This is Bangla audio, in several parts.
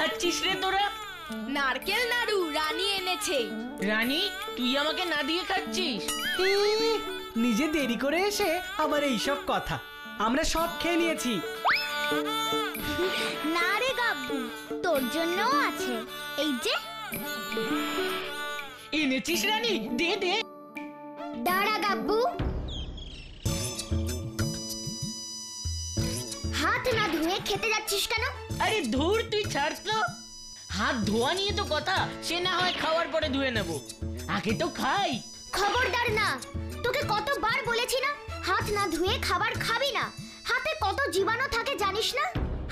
খাচ্ছিস রে তোরা? নারকেল নাড়ু রানী এনেছে। রানী, তুই আমাকে না দিয়ে খাচ্ছিস? নিজে দেরি করে এসে আবার এইসব কথা। আমরা সব খেয়ে নিয়েছি। না রে গাব্বু, তোর জন্যও আছে, এই যে। এনেছিস রানী? দে দে। দাঁড়া গাব্বু, হাত না ধুয়ে খেতে যাচ্ছিস কেন? আরে ধুর, তুই ছাড় তো। হাত ধোয়া নিয়ে তো কথা, সে না হয় খাওয়ার পরে ধুয়ে নেব, আগে তো খাই। খবরদার না, তোকে কতবার বলেছি না হাত না ধুয়ে খাবার খাবি না। হাতে কত জীবাণু থাকে জানিস না?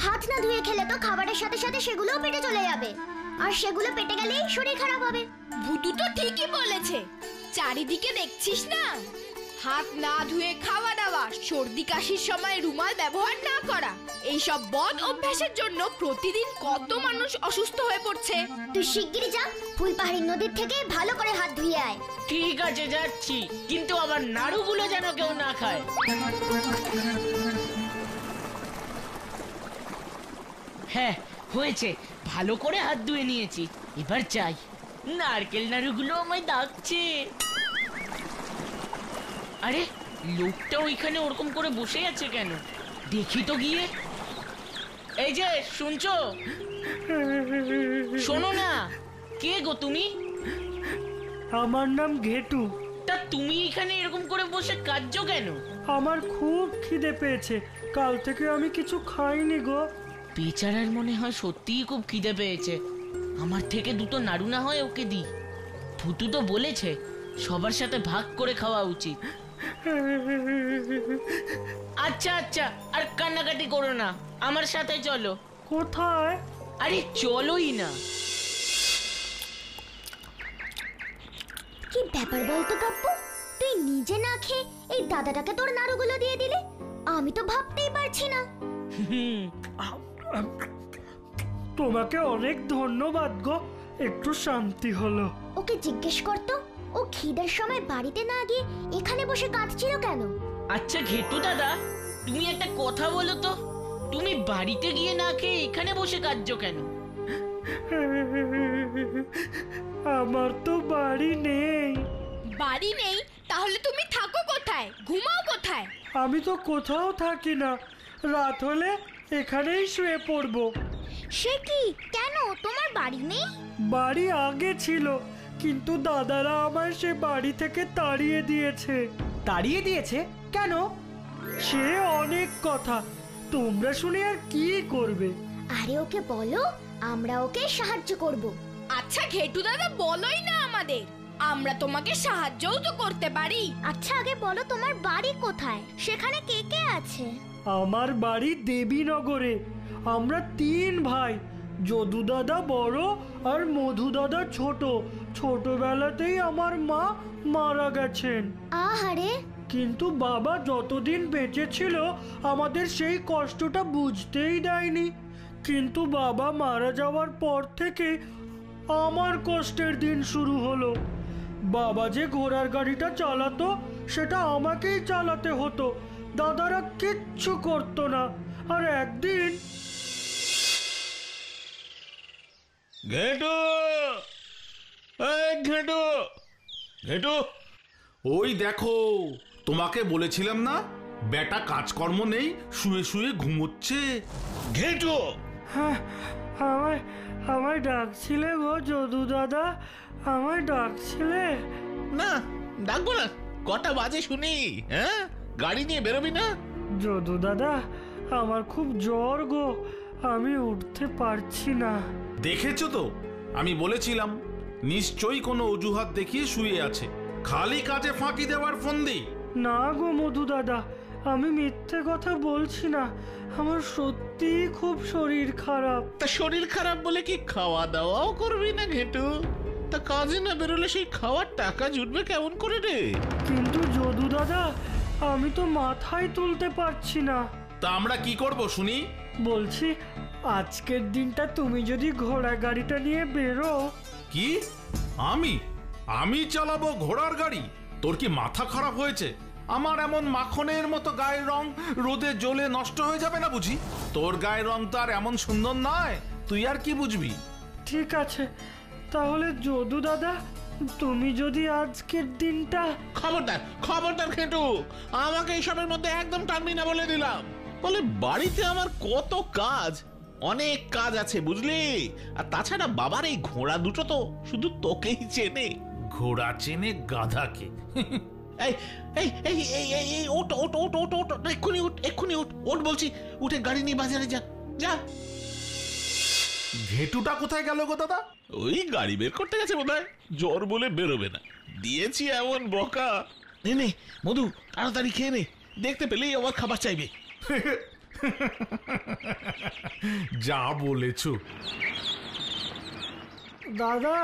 হাত না ধুয়ে খেলে তো খাবারের সাথে সাথে সেগুলোও পেটে চলে যাবে, আর সেগুলো পেটে গেলেই শরীর খারাপ হবে। ভুতু তো ঠিকই বলেছে। চারিদিকে দেখছিস না, হাত না ধুয়ে খাওয়া দাওয়া, সর্দি কাশির সময় রুমাল ব্যবহার না করা, এইসব বদ অভ্যাসের জন্য প্রতিদিন কত মানুষ অসুস্থ হয়ে পড়ছে। তুই শিগগিরই যা, ফুলপাহাড়ি নদীর থেকে ভালো করে হাত ধুয়ে আয়। ঠিক আছে, যাচ্ছি, কিন্তু আবার নাড়ুগুলো যেন কেউ না খায়। হ্যাঁ হয়েছে, ভালো করে হাত ধুয়ে নিয়েছি, এবার যাই। নারকেল নাড়ুগুলো আমায় ডাকছে। আরে লোকটা ওইখানে ওরকম করে বসে আছে কেন? দেখি তো গিয়ে। এই যে শুনছো? শোনো না, কে গো তুমি? আমার নাম ঘেটু। তা তুমি এখানে এরকম করে বসে কাঁদছো কেন? আমার খুব খিদে পেয়েছে, কাল থেকে আমি কিছু খাইনি গো। বেচারার মনে হয় সত্যিই খুব খিদে পেয়েছে। আমার থেকে দুটো নাড়ু না হয় ওকে দিই। ভুতু তো বলেছে সবার সাথে ভাগ করে খাওয়া উচিত। আচ্ছা আচ্ছা, আর কান্নাকাটি করো না, আমার সাথে চলো। কোথায়? আরে চলোই না। কি ব্যাপার বলতো গাব্বু, তুই নিজে না খেয়ে এই দাদাটাকে তোর নাড়ুগুলো দিয়ে দিলে? আমি তো ভাবতেই পারছি না। তোমাকে অনেক ধন্যবাদ গো, একটু শান্তি হলো। ওকে জিজ্ঞেস করতো, ও খিদের সময় বাড়িতে না গিয়ে এখানে বসে কাঁদছিল কেন? আচ্ছা ঘেটু দাদা, তুমি একটা কথা বলো তো, তুমি বাড়িতে গিয়ে না খেয়ে এখানে বসে কাঁদছো কেন? আমার তো বাড়ি নেই। বাড়ি নেই? তাহলে তুমি থাকো কোথায়, ঘুমাও কোথায়? আমি তো কোথাও থাকি না, রাত হলে এখানেই শুয়ে পড়বো। সে কি, কেন তোমার বাড়ি নেই? বাড়ি আগে ছিল, কিন্তু দাদারা আমায় সে বাড়ি থেকে তাড়িয়ে দিয়েছে। তাড়িয়ে দিয়েছে কেন? সে অনেক কথা, তোমরা শুনে আর কি করবে? আরে ওকে বলো, আমরা ওকে সাহায্য করব। আচ্ছা ঘেটু দাদা, বলোই না আমাদের, আমরা তোমাকে সাহায্যও তো করতে পারি। আচ্ছা আগে বলো তোমার বাড়ি কোথায়, সেখানে কে কে আছে? আমার বাড়ি দেবীনগরে। আমরা 3 ভাই, যদু দাদা বড় আর মধু দাদা ছোট। ছোটবেলাতেই আমার মা মারা গেছেন। আহারে। কিন্তু বাবা যতদিন বেঁচে ছিল আমাদের সেই কষ্টটা বুঝতেই দেয়নি। কিন্তু বাবা মারা যাওয়ার পর থেকে আমার কষ্টের দিন শুরু হলো। বাবা যে ঘোড়ার গাড়িটা চালাতো সেটা আমাকেই চালাতে হতো, দাদারা কিচ্ছু করতো না। আর একদিন ঘেটু, এই ঘেটু, ঘেটু, ওই দেখো, তোমাকে বলেছিলাম না বেটা কাজকর্ম নেই, শুয়ে শুয়ে ঘুমোচ্ছে। ঘেটু, হ্যাঁ, আমায় আমায় ডাকছিলে গো যদু দাদা, আমায় ডাকছিলে? না ডাকবো না, কটা বাজে শুনি? হ্যাঁ, গাড়ি নিয়ে বেরোবি না? যদু দাদা, আমার খুব জ্বর গো, আমি উঠতে পারছি না। দেখেছো তো, আমি বলেছিলাম নিশ্চয়ই কোনো অজুহাত দেখিয়ে শুয়ে আছে, খালি কাজে ফাঁকি দেওয়ার ফন্দি। না গো মধু দাদা, আমি মিথ্যে কথা বলছি না, আমার সত্যি খুব শরীর খারাপ। তা শরীর খারাপ বলে কি খাওয়া দাওয়াও করবি না ঘেটু? তা কাজে না বেরোলে সেই খাওয়ার টাকা জুটবে কেমন করে রে? কিন্তু যদু দাদা, আমি তো মাথায় তুলতে পারছি না। তা আমরা কি করব শুনি? বলছি, আজকের দিনটা তুমি যদি ঘোড়া গাড়িটা নিয়ে বেরো। কি? আমি আমি চালাবো ঘোড়ার গাড়ি? তোর কি মাথা খারাপ হয়েছে? আমার এমন মাখনের মতো গায়ের রং রোদে জ্বলে নষ্ট হয়ে যাবে না বুঝি? তোর গায়ের রং তো আর এমন সুন্দর নয় তুই আর কি বুঝবি? ঠিক আছে, তাহলে যদু দাদা, তুমি যদি আজকের দিনটা... খবরদার খবরদার ঘেটু, আমাকে এইসবের মধ্যে একদম টানবি না বলে দিলাম। বলে বাড়িতে আমার কত কাজ, অনেক কাজ আছে বুঝলি। আর তাছাড়া বাবার এই ঘোড়া দুটো তো শুধু তোকেই চেনে। ঘোড়া চেনে গাধাকে। এই এই এই এই এই এই ওট ওট ওট ওট ওট, এক্ষুনি উঠ, এক্ষুনি উঠ, ওঠ বলছি, উঠে গাড়ি নিয়ে বাজারে যা যা। ঘেটুটা কোথায় গেল গো দাদা? ওই গাড়ি বের করতে গেছে বোধহয়, জ্বর বলে বেরোবে না। দিয়েছি এমন বকা। নে নে মধু, তাড়াতাড়ি খেয়ে নে, দেখতে পেলেই আবার খাবার চাইবে। যা বলেছো। দাদা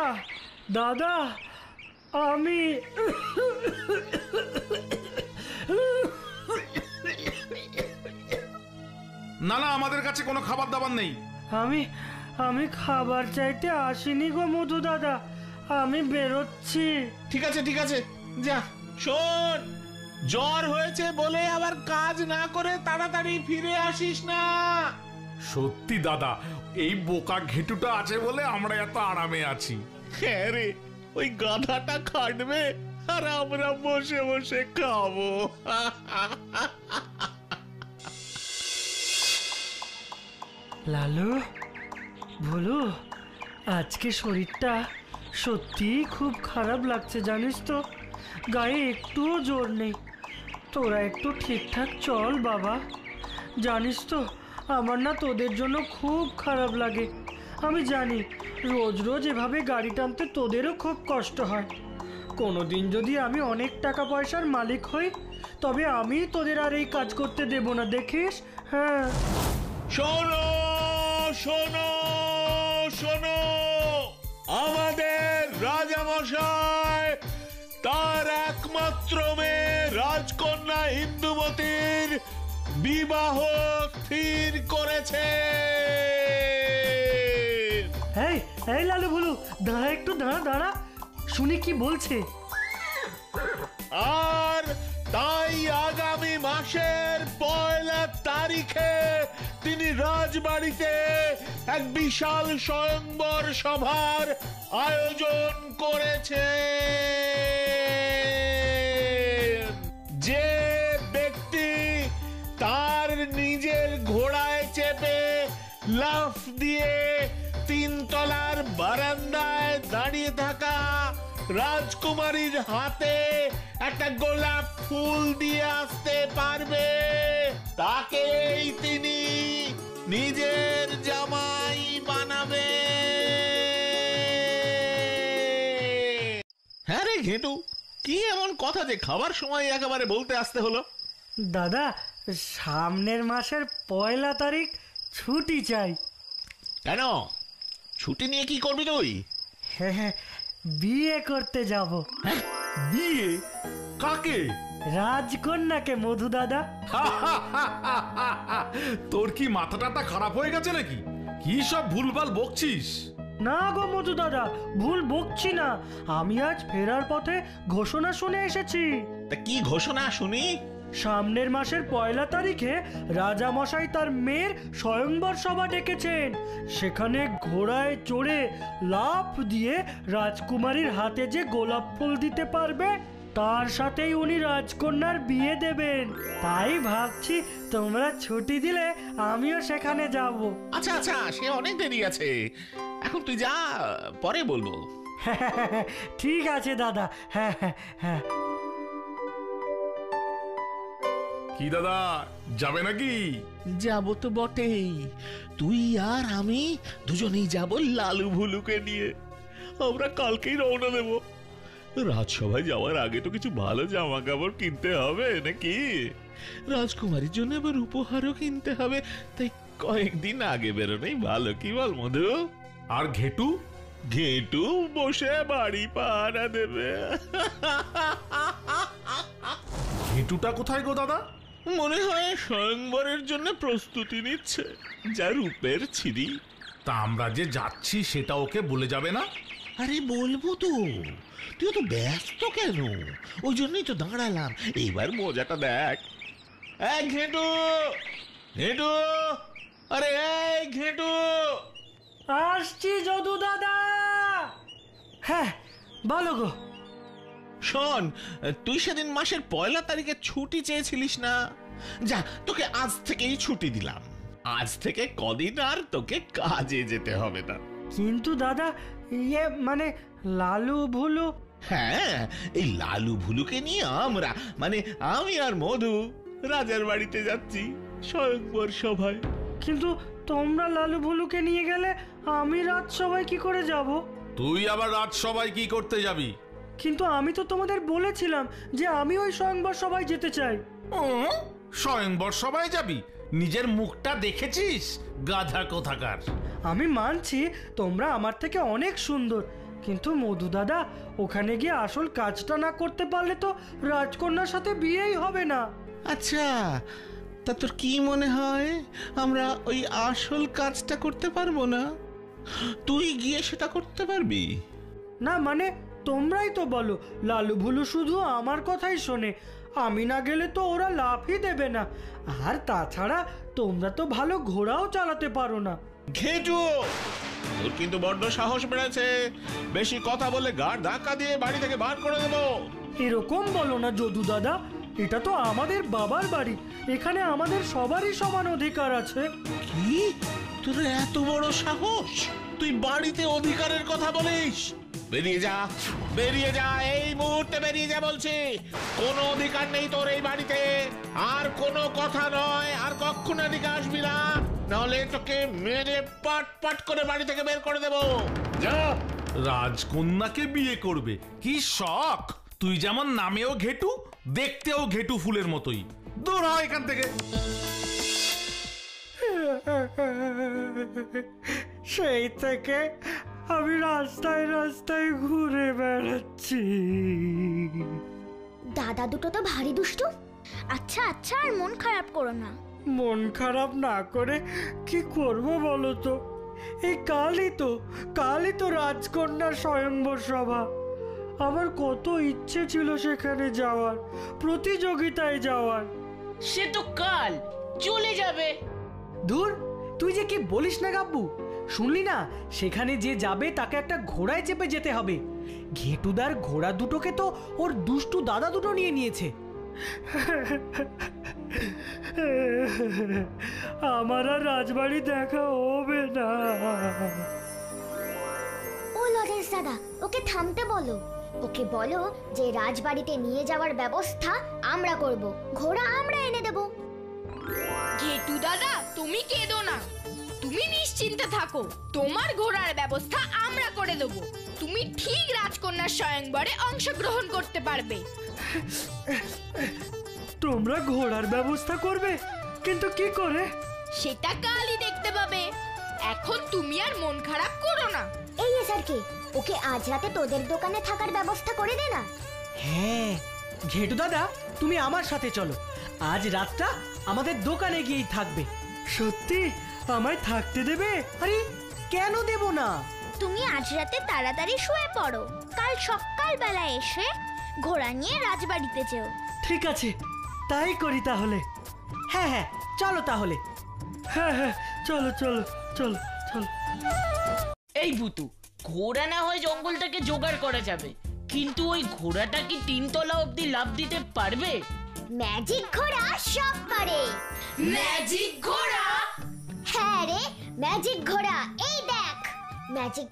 দাদা, আমি... না না, আমাদের কাছে কোনো খাবার দাবার নেই। আমি আমি খাবার চাইতে আসিনি গো মধু দাদা, আমি বেরোচ্ছি। ঠিক আছে ঠিক আছে, যা। শোন, জ্বর হয়েছে বলে আবার কাজ না করে তাড়াতাড়ি ফিরে আসিস না। সত্যি দাদা, এই বোকা ঘেটুটা আছে বলে আমরা এত আরামে আছি। হ্যাঁ রে, ওই গাধাটা খাটবে আর আমরা বসে বসে খাবো। লালু, ভুলু, আজকে শরীরটা সত্যিই খুব খারাপ লাগছে জানিস তো, গায়ে একটুও জোর নেই। তোরা একটু ঠিকঠাক চল বাবা। জানিস তো, আমার না তোদের জন্য খুব খারাপ লাগে। আমি জানি রোজ রোজ এভাবে গাড়ি টানতে তোদেরও খুব কষ্ট হয়। কোনোদিন যদি আমি অনেক টাকা পয়সার মালিক হই, তবে আমি তোদের আর এই কাজ করতে দেব না, দেখিস। হ্যাঁ, শোনো শোনো শোনো, আমাদের রাজামশাই তার একমাত্র মেয়ে রাজকন্যা ইন্দুমতির বিবাহ স্থির করেছে। এই এই লালু ভুলু, দাঁড়া একটু, দাঁড়া দাঁড়া, শুনি কি বলছে। আর তাই আগামী মাসের 1 তারিখে তিনি রাজবাড়িতে এক বিশাল স্বয়ংবর সভার আয়োজন করেছে। যে ব্যক্তি তার নিজের ঘোড়ায় চেপে লাফ দিয়ে 3 তলার বারান্দায় দাঁড়িয়ে থাকা রাজকুমারীর হাতে একটা গোলাপ ফুল দিয়ে আসতে পারবে, তাকেই তিনি নিজের জামাই বানাবে। হ্যাঁ রে ঘেটু, কি এমন কথা যে খাবার সময় একেবারে বলতে আসতে হলো? দাদা, সামনের মাসের 1 তারিখ ছুটি চাই। কেন, ছুটি নিয়ে কি করবি তুই? হ্যাঁ, বিয়ে করতে যাব। বিয়ে? কাকে? রাজকন্যাকে মধু দাদা। তোর কি মাথা টাথা খারাপ হয়ে গেছে নাকি? কি সব ভুলভাল বকছিস? না গো মধু দাদা, ভুল বকছি না। আমি আজ ফেরার পথে ঘোষণা শুনে এসেছি। তা কি ঘোষণা শুনি? সামনের মাসের 1 তারিখে রাজামশাই তার মেয়ের স্বয়ংবর সভা ডেকেছেন। সেখানে ঘোড়ায় চড়ে লাফ দিয়ে রাজকুমারীর হাতে যে গোলাপ ফুল দিতে পারবে, তার সাথেই উনি রাজকন্যার বিয়ে দেবেন। তাই ভাবছি তোমরা ছুটি দিলে আমিও সেখানে যাব। আচ্ছা আচ্ছা, সে অনেক দেরি আছে, এখন তুই যা, পরে বলবো। ঠিক আছে দাদা। হ্যাঁ হ্যাঁ হ্যাঁ। কি দাদা, যাবে নাকি? যাব তো বটেই, তুই আর আমি দুজনেই যাব লালু ভুলুকে নিয়ে। আমরা কালকেই রওনা দেব। রাজসভায় যাওয়ার আগে তো কিছু ভালো জামা কাপড় কিনতে হবে নাকি? রাজকুমারীর জন্য আবার উপহারও কিনতে হবে, তাই কয়েকদিন আগে বেরোনোই ভালো, কি বল মধু? আর ঘেটু? ঘেটু বসে বাড়ি পাহারা দেবে। ঘেটুটা কোথায় গো দাদা? মনে হয় স্বয়ংবরের জন্য প্রস্তুতি নিচ্ছে, যা রূপের ছিরি। তা আমরা যে যাচ্ছি সেটা ওকে বলে যাবে না? আরে বলবো তো, তুই তো ব্যস্ত কেন? ওই জন্যই তো দাঁড়ালাম, এইবার মজাটা দেখ। ঘেটু, ঘেটু, আরে এই ঘেটু, আসছি যদু দাদা। হ্যাঁ বলো গো। শোন, তুই সেদিন মাসের 1 তারিখে ছুটি চেয়েছিলিস না? যা, তোকে আজ থেকেই ছুটি দিলাম। আজ থেকে কদিন আর তোকে কাজে যেতে হবে না। কিন্তু দাদা ইয়ে মানে লালু ভুলু। হ্যাঁ, এই লালু ভুলুকে নিয়ে আমরা মানে আমি আর মধু রাজার বাড়িতে যাচ্ছি স্বয়ংবর সভায়। কিন্তু তোমরা লালু ভুলুকে নিয়ে গেলে আমি রাজসভায় কি করে যাব? তুই আবার রাজসভায় কি করতে যাবি? কিন্তু আমি তো তোমাদের বলেছিলাম যে আমি ওই স্বয়ংবর সভায় যেতে চাই। স্বয়ংবর সভায় যাবি? নিজের মুখটা দেখেছিস গাধা কোথাকার? আমি মানছি তোমরা আমার থেকে অনেক সুন্দর, কিন্তু মধু দাদা ওখানে গিয়ে আসল কাজটা না করতে পারলে তো রাজকন্যার সাথে বিয়েই হবে না। আচ্ছা, তা তোর কি মনে হয় আমরা ওই আসল কাজটা করতে পারবো না? তুই গিয়ে সেটা করতে পারবি? না মানে তোমরাই তো বলো লালু ভুলু শুধু আমার কথাই শোনে, আমি না গেলে তো ওরা লাফই দেবে না। আর তাছাড়া তোমরা তো ভালো ঘোড়াও চালাতে পারো না। ঘেটু, তোর কিন্তু বড্ড সাহস বেড়েছে। বেশি কথা বলে গাড় ধাক্কা দিয়ে বাড়ি থেকে বার করে দেবো। এরকম বলো না যদু দাদা, এটা তো আমাদের বাবার বাড়ি, এখানে আমাদের সবারই সমান অধিকার আছে। কি, তোর এত বড় সাহস? তুই বাড়িতে অধিকারের কথা বলিস? বেরিয়ে যা, বেরিয়ে যা, এই মুহূর্তে বেরিয়ে যা বলছি। কোনো অধিকার নেই তোর এই বাড়িতে। আর কোনো কথা নয়, আর কখনো এদিকে আসবি না, নাহলে তোকে মেরে পাট পাট করে বাড়ি থেকে বের করে দেবো। যা। রাজকন্যাকে বিয়ে করবে? কি শখ! তুই যেমন নামেও ঘেটু, দেখতেও ঘেটু ফুলের মতোই। দূর হয় এখান থেকে। সেই থেকে আমি রাস্তায় রাস্তায় ঘুরে বেড়াচ্ছি। দাদা দুটো তো ভারী দুষ্টু। আচ্ছা আচ্ছা, আর মন খারাপ করো না। মন খারাপ না করে কি করব বলো তো? এই কালই তো রাজকন্যার স্বয়ংবর সভা। আমার কত ইচ্ছে ছিল সেখানে যাওয়ার, প্রতিযোগিতায় যাওয়ার। সে তো কাল চলে যাবে। দূর, তুই যে কি বলিস না গাব্বু, শুনলি না সেখানে যে যাবে তাকে একটা ঘোড়ায় চেপে যেতে হবে। ঘেটুদার ঘোড়া দুটোকে তো ওর দুষ্টু দাদা দুটো নিয়ে নিয়েছে। আমার আর রাজবাড়ি দেখা হবে না। ও লরেন্স দাদা, ওকে থামতে বলো। ওকে বলো যে রাজবাড়িতে নিয়ে যাওয়ার ব্যবস্থা আমরা করব, ঘোড়া আমরা এনে দেব। ঘেটু দাদা তুমি কেঁদো না, তুমি নিশ্চিন্তে থাকো, তোমার ঘোড়ার ব্যবস্থা আমরা করে দেব। তুমি ঠিক রাজকন্যার স্বয়ংবরে অংশগ্রহণ করতে পারবে। তোমরা ঘোড়ার ব্যবস্থা করবে? কিন্তু কি করে? সেটা কালই দেখতে পাবে। এখন তুমি আর মন খারাপ করো না। এই স্যারকে ওকে আজ রাতে তোদের দোকানে থাকার ব্যবস্থা করে দে না। হ্যাঁ ঘেটু দাদা, তুমি আমার সাথে চলো, আজ রাতটা আমাদের দোকানে গিয়েই থাকবে। সত্যি আমায় থাকতে দেবে? আরে কেন দেব না? তুমি আজ রাতে তাড়াতাড়ি শুয়ে পড়ো, কাল সকালবেলা এসে ঘোড়া নিয়ে রাজবাড়িতে যেও। ঠিক আছে, তাই করি তাহলে। হ্যাঁ হ্যাঁ, চলো তাহলে। হ্যাঁ হ্যাঁ, চলো চলো চলো চলো। এই ভুতু, ঘোড়া না হয় জঙ্গল থেকে জোগাড় করা যাবে, কিন্তু ওই ঘোড়াটা কি 3 তলা অবধি লাফ দিতে পারবে? ম্যাজিক ঘোড়া সব পারে। ম্যাজিক ঘোড়া? হ্যাঁ রে, ম্যাজিক ঘোড়া। এই দেখ, ম্যাজিক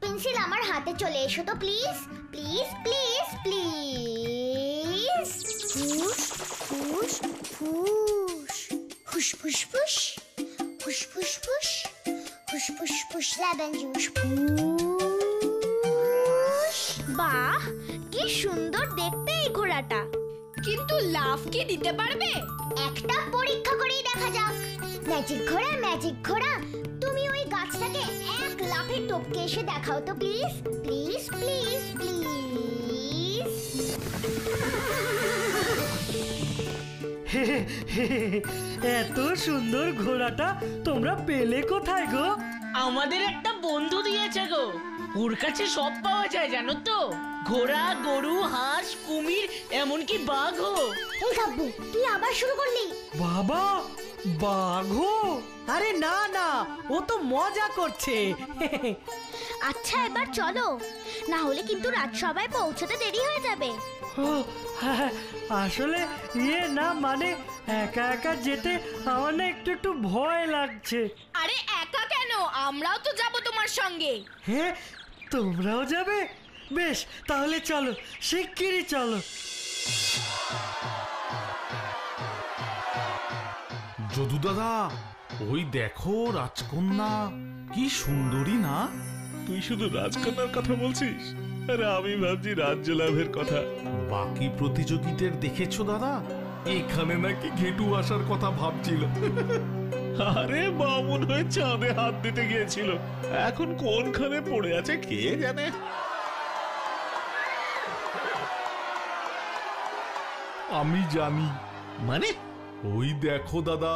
পেন্সিল আমার হাতে চলে এসো তো প্লিজ প্লিজ প্লিজ প্লিজ। ফুস ফুস ফুস, ফুস ফুস ফুস, ফুস ফুস ফুস, ফুস ফুস ফুস, লেমন জুস ফুস। বাহ, কি সুন্দর দেখতে এই ঘোড়াটা। কিন্তু লাফ কি দিতে পারবে? একটা পরীক্ষা করেই দেখা যাক। ম্যাজিক ঘোড়া, তুমি ওই গাছটাকে এক লাফে টপকে এসে দেখাও তো প্লিজ প্লিজ প্লিজ প্লিজ। এত সুন্দর ঘোড়াটা তোমরা পেলে কোথায় গো? আমাদের একটা বন্ধু দিয়েছে গো, ওর কাছে সব পাওয়া যায় জানো তো, ঘোড়া, গরু, হাঁস, কুমির, এমনকি বাঘও। এই গাব্বু, তুই আবার শুরু করলি? বাবা, বাঘো? আরে না না, ও তো মজা করছে। আচ্ছা এবার চলো, না হলে কিন্তু রাজসভায় পৌঁছতে দেরি হয়ে যাবে। ও হ্যাঁ, আসলে না মানে একা একা যেতে আমার না একটু একটু ভয় লাগছে। আরে একা কেন, আমরাও তো যাব তোমার সঙ্গে। হ্যাঁ, তোমরাও যাবে? বেশ, তাহলে চলো, শিগগিরই চলো। যদু দাদা, ওই দেখো রাজকন্যা, কি সুন্দরী না? তুই শুধু রাজকন্যার কথা বলছিস, আরে আমি ভাবছি রাজ্য লাভের কথা। বাকি প্রতিযোগীদের দেখেছো দাদা? এখানে নাকি ঘেটু আসার কথা ভাবছিল। আরে বামুন হয়ে চাঁদে হাত দিতে গিয়েছিল, এখন কোনখানে পড়ে আছে কে জানে। আমি জানি। মানে? ওই দেখো দাদা,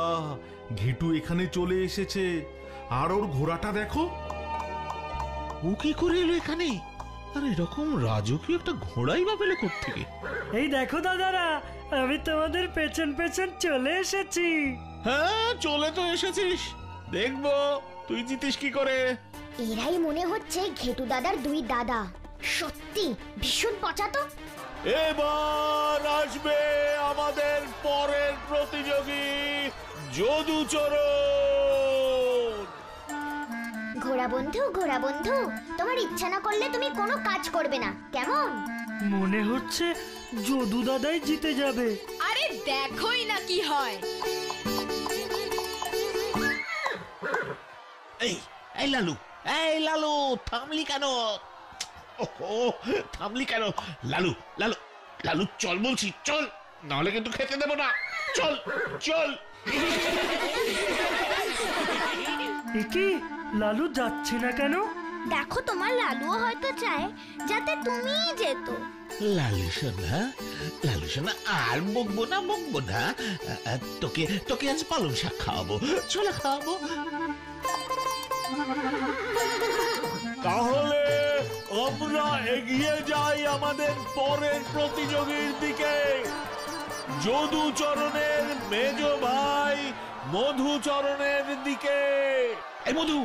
ঘেটু এখানে চলে এসেছে, আর ওর ঘোড়াটা দেখো। ও কি করে এলো এখানে? আর এরকম রাজকীয় একটা ঘোড়াই বা পেলে কোত্থেকে? এই দেখো দাদারা, আমি তোমাদের পেছন পেছন চলে এসেছি। হ্যাঁ, চলে তো এসেছিস, দেখবো তুই জিতিস কি করে। এরাই মনে হচ্ছে ঘেটু দাদার দুই দাদা। সত্যি ভীষণ পচা তো। এবার আসবে আমাদের পরের প্রতিযোগী যদুচরণ। ঘোড়া বন্ধু, তোমার ইচ্ছা না করলে তুমি কোনো কাজ করবে না, কেমন? মনে হচ্ছে যদু দাদাই জিতে যাবে। আরে দেখোই না কি হয়। এই লালু, থামলি কেন? ওহো, থামলি কেন? লালু চল বলছি, চল, নাহলে কিন্তু খেতে দেবো না। চল। কি লালু যাচ্ছে না কেন? দেখো তোমার লালুও হয়তো চায় যাতে তুমিই যেত। লালু সোনা, আর বকবো না। তোকে আজ পালং শাক খাওয়াবো, চলে খাওয়াবো। তাহলে আমরা এগিয়ে যাই আমাদের পরের প্রতিযোগীর দিকে, যদুচরণের মেজ ভাই মধুচরণের দিকে। এই মধু,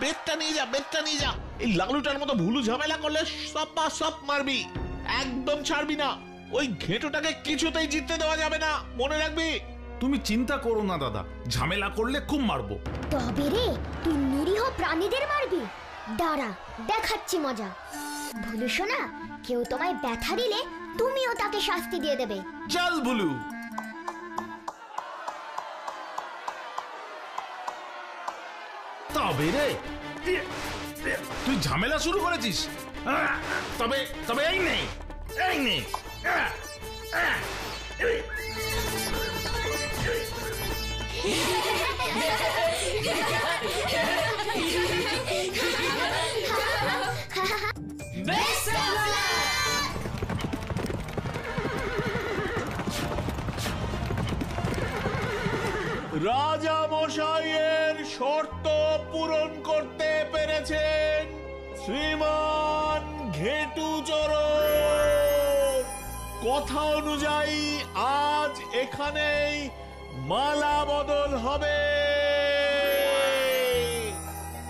বেতটা নিয়ে যা। এই লালুটার মতো ভুলু ঝামেলা করলে সব মারবি, একদম ছাড়বি না। ওই ঘেঁটোটাকে কিছুতেই জিততে দেওয়া যাবে না, মনে রাখবি। তুমি চিন্তা করো না দাদা, ঝামেলা করলে খুব মারবো। তবে রে, তুই নিরীহ প্রাণীদের মারবি? দাঁড়া, দেখাচ্ছি মজা। ভুলু শোনা, কেউ তোমায় ব্যথা দিলে তুমিও তাকে শাস্তি দিয়ে দেবে। চল ভুলু। তবে রে, তুই ঝামেলা শুরু করেছিস। তবে এই নে। রাজা মশাইয়ের শর্ত পূরণ করতে পেরেছেন শ্রীমান ঘেটুচরণ। কথা অনুযায়ী আজ এখানেই মালা বদল হবে।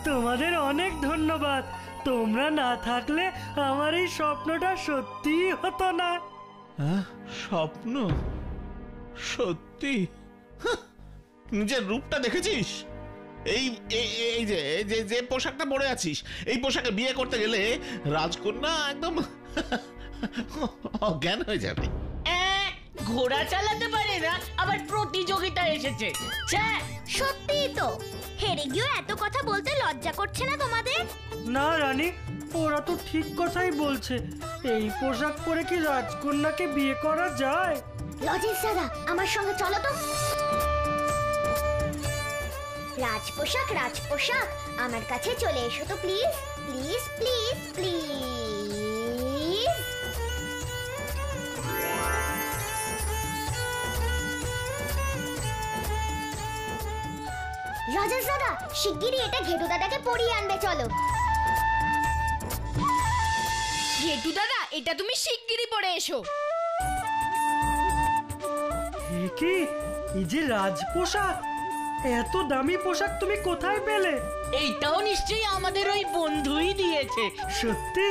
তোমাদের অনেক ধন্যবাদ, তোমরা না থাকলে আমার এই স্বপ্নটা সত্যিই হতো না। স্বপ্ন সত্যি? নিজের রূপটা দেখেছিস? এই যে পোশাকটা পরে আছিস, এই পোশাকে বিয়ে করতে গেলে রাজকন্যা একদম অজ্ঞান হয়ে যাবে। ঘোড়া চালাতে পারে না, আবার প্রতিযোগিতা এসেছে। সত্যিই তো, হেরে গিয়েও এত কথা বলতে লজ্জা করছে না তোমাদের? না রানী, ওরা তো ঠিক কথাই বলছে। এই পোশাক পরে কি রাজকন্যাকে বিয়ে করা যায়? লজেশ দাদা, আমার সঙ্গে চলো তো। রাজপোশাক আমার কাছে চলে এসো তো প্লিজ। রাজেশ দাদা, শিগগিরই এটা ঘেটু দাদাকে পরিয়ে আনবে, চলো। ঘেটু দাদা, এটা তুমি শিগগিরই পরে এসো। এ কি, এই যে রাজ পোশাক, এত দামি পোশাক তুমি কোথায় পেলে? এইটাও নিশ্চয়ই আমাদের ওই বন্ধুই দিয়েছে। সত্যি?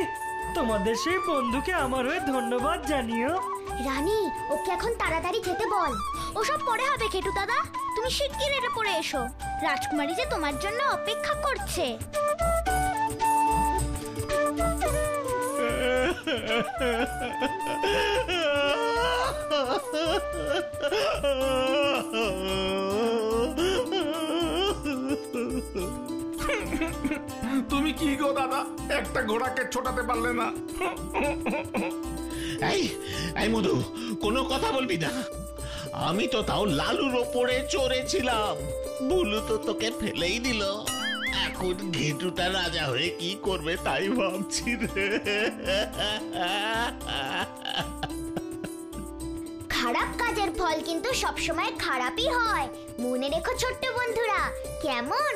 তোমাদের সেই বন্ধুকে আমার হয়ে ধন্যবাদ জানিও। রানী, ওকে এখন তাড়াতাড়ি যেতে বল। ওসব পরে হবে ঘেটু দাদা, তুমি শিগগির এটা পরে এসো। রাজকুমারী যে তোমার জন্য অপেক্ষা করছে। তুমি কি গো দাদা, একটা ঘোড়াকে ছোটাতে পারলে না? এই এই মধু, কোনো কথা বলবি না। আমি তো তাও লালুর ওপরে চড়েছিলাম, বুলু তো তোকে ফেলেই দিল। এখন ঘেটুটা রাজা হয়ে কি করবে তাই ভাবছি রে। খারাপ কাজের ফল কিন্তু সবসময় খারাপই হয়, মনে রেখো ছোট্ট বন্ধুরা, কেমন?